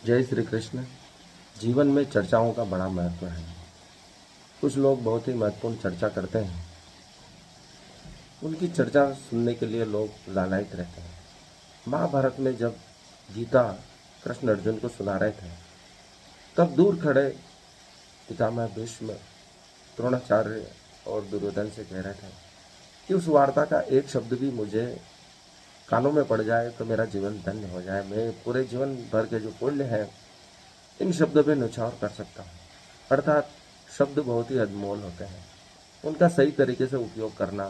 जय श्री कृष्ण। जीवन में चर्चाओं का बड़ा महत्व है। कुछ लोग बहुत ही महत्वपूर्ण चर्चा करते हैं। उनकी चर्चा सुनने के लिए लोग लालायित रहते हैं। महाभारत में जब गीता कृष्ण अर्जुन को सुना रहे थे, तब दूर खड़े पितामह भीष्म, द्रोणाचार्य और दुर्योधन से कह रहे थे कि उस वार्ता का एक शब्द भी मुझे कानों में पड़ जाए तो मेरा जीवन धन्य हो जाए। मैं पूरे जीवन भर के जो पुण्य है इन शब्दों पे न्यौछावर कर सकता हूँ। अर्थात शब्द बहुत ही अनमोल होते हैं, उनका सही तरीके से उपयोग करना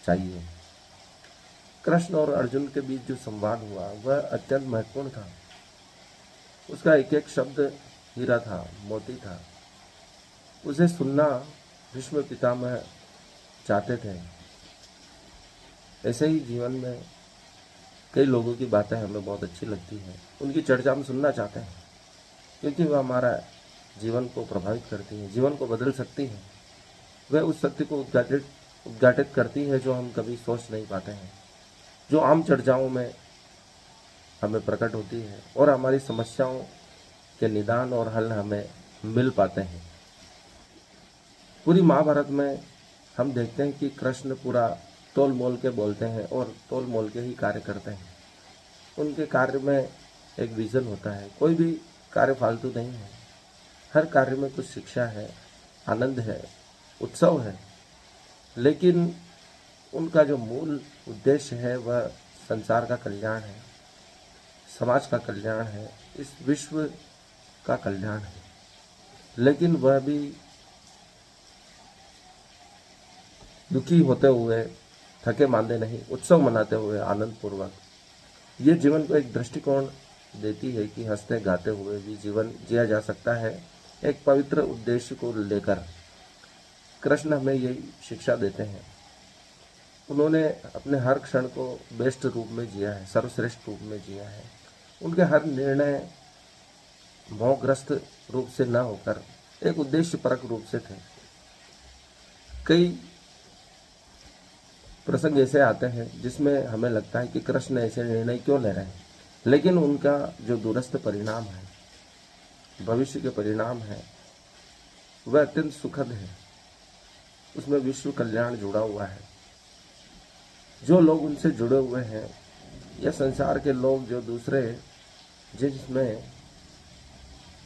चाहिए। कृष्ण और अर्जुन के बीच जो संवाद हुआ वह अत्यंत महत्वपूर्ण था। उसका एक एक शब्द हीरा था, मोती था। उसे सुनना भीष्म पितामह चाहते थे। ऐसे ही जीवन में कई लोगों की बातें हमें बहुत अच्छी लगती हैं, उनकी चर्चा हम सुनना चाहते हैं, क्योंकि वह हमारा जीवन को प्रभावित करती है, जीवन को बदल सकती है। वह उस सत्य को उद्घाटित करती है जो हम कभी सोच नहीं पाते हैं, जो आम चर्चाओं में हमें प्रकट होती है, और हमारी समस्याओं के निदान और हल हमें मिल पाते हैं। पूरी महाभारत में हम देखते हैं कि कृष्ण पूरा तोल मोल के बोलते हैं और तोल मोल के ही कार्य करते हैं। उनके कार्य में एक विजन होता है। कोई भी कार्य फालतू नहीं है। हर कार्य में कुछ शिक्षा है, आनंद है, उत्सव है। लेकिन उनका जो मूल उद्देश्य है वह संसार का कल्याण है, समाज का कल्याण है, इस विश्व का कल्याण है। लेकिन वह भी दुखी होते हुए, थके मांदे नहीं, उत्सव मनाते हुए आनंद पूर्वक ये जीवन को एक दृष्टिकोण देती है कि हंसते गाते हुए भी जीवन जिया जा सकता है, एक पवित्र उद्देश्य को लेकर। कृष्ण हमें यही शिक्षा देते हैं। उन्होंने अपने हर क्षण को बेस्ट रूप में जिया है, सर्वश्रेष्ठ रूप में जिया है। उनके हर निर्णय मोहग्रस्त रूप से न होकर एक उद्देश्यपरक रूप से थे। कई प्रसंग ऐसे आते हैं जिसमें हमें लगता है कि कृष्ण ऐसे निर्णय क्यों ले रहे हैं, लेकिन उनका जो दूरस्थ परिणाम है, भविष्य के परिणाम है, वह अत्यंत सुखद है। उसमें विश्व कल्याण जुड़ा हुआ है। जो लोग उनसे जुड़े हुए हैं या संसार के लोग जो दूसरे जिसमें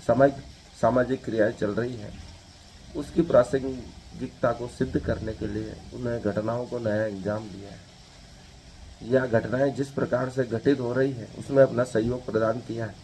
सामाजिक क्रियाएं चल रही हैं, उसकी प्रासंगिकता को सिद्ध करने के लिए उन्हें घटनाओं को नया अंजाम दिया है, या घटनाएं जिस प्रकार से घटित हो रही है उसमें अपना सहयोग प्रदान किया है।